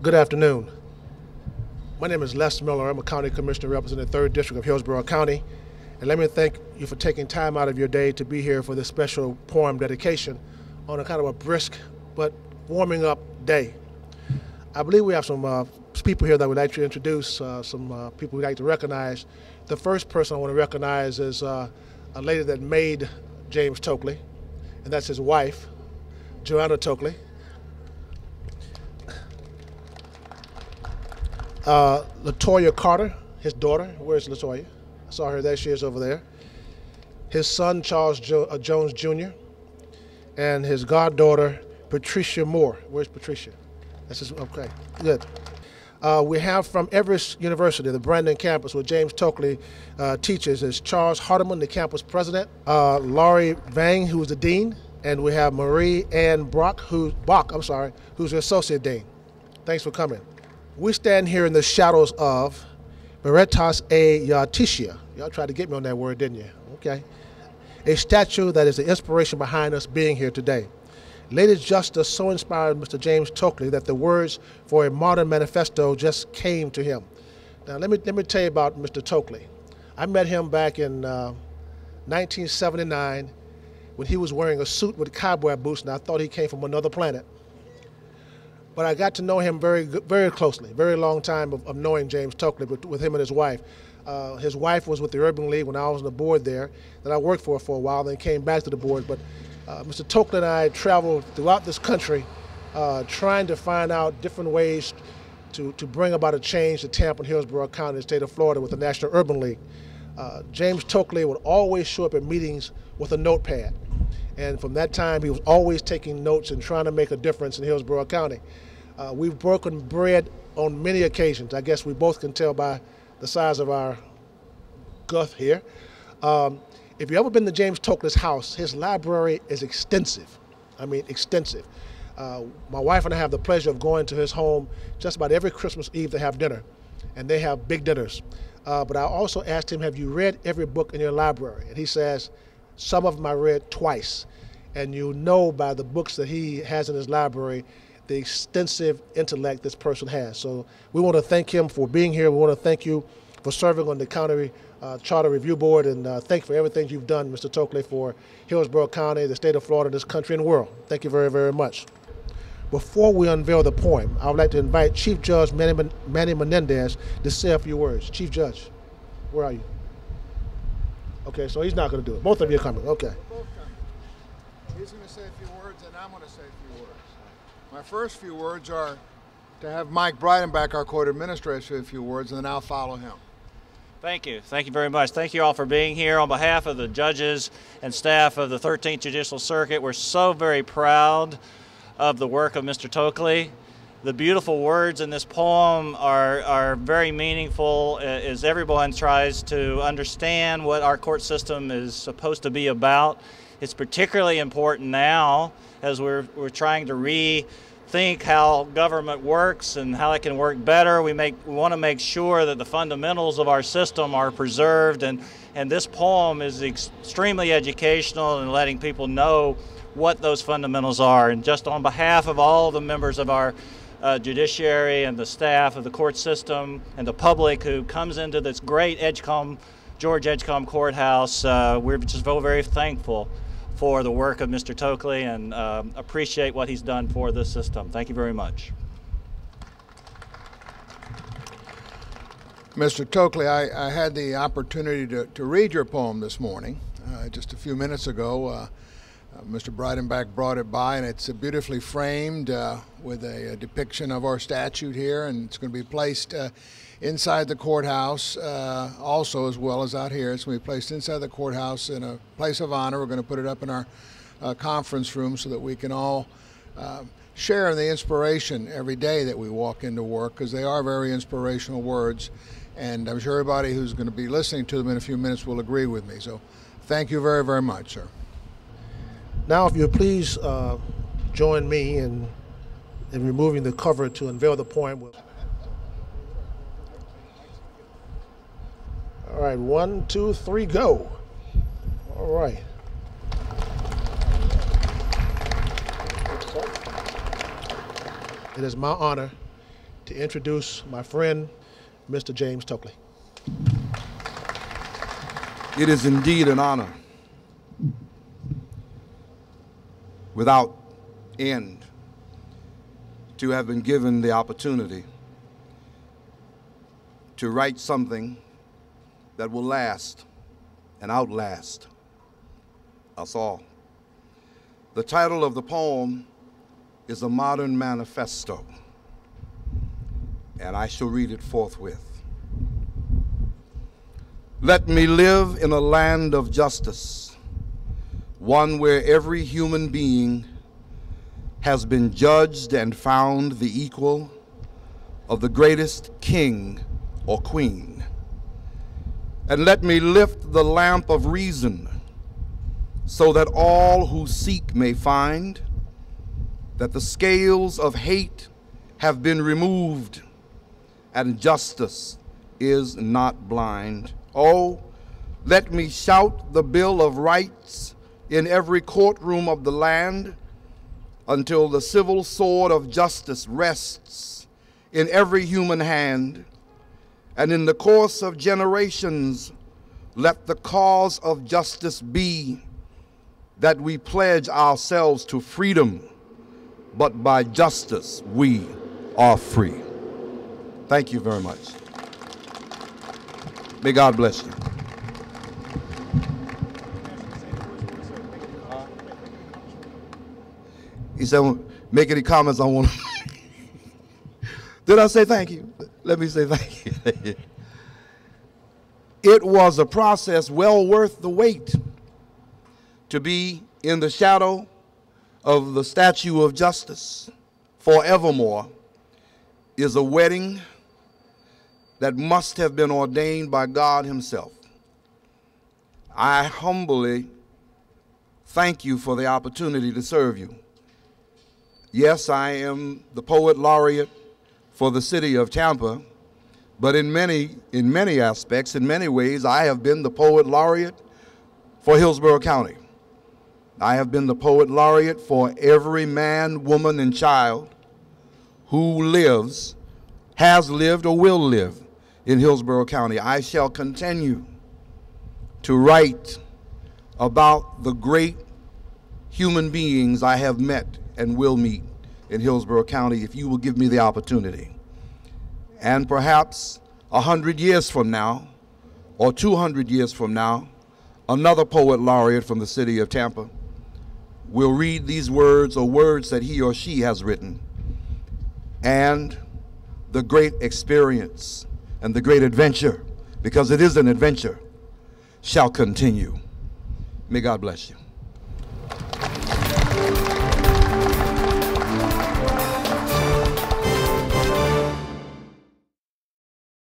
Good afternoon. My name is Les Miller. I'm a county commissioner representing the 3rd District of Hillsborough County. And let me thank you for taking time out of your day to be here for this special poem dedication on a kind of a brisk but warming up day. I believe we have some people here that would like to introduce, some people we'd like to recognize. The first person I want to recognize is a lady that made James Tokley, and that's his wife, Joanna Tokley. LaToya Carter, his daughter. Where's LaToya? I saw her. There she is over there. His son, Charles Jones Jr., and his goddaughter, Patricia Moore. Where's Patricia? That's his, okay, good. We have from Everest University, the Brandon campus, where James Tokley teaches, is Charles Hardiman, the campus president, Laureate Vang, who's the dean, and we have Marie Ann Bach, who's the associate dean. Thanks for coming. We stand here in the shadows of Veritas Justitia. Y'all tried to get me on that word, didn't you? Okay. A statue that is the inspiration behind us being here today. Lady Justice so inspired Mr. James Tokley that the words for a Modern Manifesto just came to him. Now let me tell you about Mr. Tokley. I met him back in 1979 when he was wearing a suit with cowboy boots, and I thought he came from another planet. But I got to know him very closely, very long time of knowing James Tokley with him and his wife. His wife was with the Urban League when I was on the board there, that I worked for a while, then came back to the board. But Mr. Tokley and I traveled throughout this country trying to find out different ways to bring about a change to Tampa and Hillsborough County, the state of Florida, with the National Urban League. James Tokley would always show up at meetings with a notepad. And from that time, he was always taking notes and trying to make a difference in Hillsborough County. We've broken bread on many occasions. I guess we both can tell by the size of our guff here. If you've ever been to James Tokley's house, his library is extensive. I mean, extensive. My wife and I have the pleasure of going to his home just about every Christmas Eve to have dinner, and they have big dinners. But I also asked him, have you read every book in your library? And he says, some of them I read twice. And you know by the books that he has in his library the extensive intellect this person has. So we want to thank him for being here. We want to thank you for serving on the County Charter Review Board, and thank you for everything you've done, Mr. Tokley, for Hillsborough County, the state of Florida, this country, and world. Thank you very, very much. Before we unveil the poem, I would like to invite Chief Judge Manny Menendez to say a few words. Chief Judge, where are you? Okay, so he's not going to do it. Both of you are coming. Okay. Both coming. He's going to say a few words, and I'm going to say a few words. My first few words are to have Mike Breidenbach, our court administrator, say a few words, and then I'll follow him. Thank you. Thank you very much. Thank you all for being here. On behalf of the judges and staff of the 13th Judicial Circuit, we're so very proud of the work of Mr. Tokley. The beautiful words in this poem are very meaningful as everyone tries to understand what our court system is supposed to be about. It's particularly important now as we're trying to rethink how government works and how it can work better. We want to make sure that the fundamentals of our system are preserved, and this poem is extremely educational in letting people know what those fundamentals are. And just on behalf of all the members of our judiciary and the staff of the court system and the public who comes into this great George Edgecomb Courthouse, we're just very thankful for the work of Mr. Tokley and appreciate what he's done for this system. Thank you very much. Mr. Tokley, I had the opportunity to read your poem this morning, just a few minutes ago. Mr. Breidenbach brought it by, and it's beautifully framed with a depiction of our statute here, and it's going to be placed inside the courthouse also, as well as out here. It's going to be placed inside the courthouse in a place of honor. We're going to put it up in our conference room so that we can all share in the inspiration every day that we walk into work, because they are very inspirational words, and I'm sure everybody who's going to be listening to them in a few minutes will agree with me. So thank you very, very much, sir. Now, if you'll please join me in removing the cover to unveil the poem. All right, 1, 2, 3, go. All right. It is my honor to introduce my friend, Mr. James Tokley. It is indeed an honor without end to have been given the opportunity to write something that will last and outlast us all. The title of the poem is A Modern Manifesto, and I shall read it forthwith. Let me live in a land of justice, one where every human being has been judged and found the equal of the greatest king or queen. And let me lift the lamp of reason so that all who seek may find that the scales of hate have been removed and justice is not blind. Oh, let me shout the Bill of Rights in every courtroom of the land until the civil sword of justice rests in every human hand. And in the course of generations, let the cause of justice be that we pledge ourselves to freedom, but by justice we are free. Thank you very much. May God bless you. He said, make any comments on one. Did I say thank you? Let me say thank you. It was a process well worth the wait to be in the shadow of the statue of justice forevermore is a wedding that must have been ordained by God himself. I humbly thank you for the opportunity to serve you. Yes, I am the poet laureate for the city of Tampa, but in many aspects, in many ways, I have been the poet laureate for Hillsborough County. I have been the poet laureate for every man, woman, and child who lives, has lived, or will live in Hillsborough County. I shall continue to write about the great human beings I have met and will meet in Hillsborough County if you will give me the opportunity. And perhaps 100 years from now, or 200 years from now, another poet laureate from the city of Tampa will read these words or words that he or she has written, and the great experience and the great adventure, because it is an adventure, shall continue. May God bless you.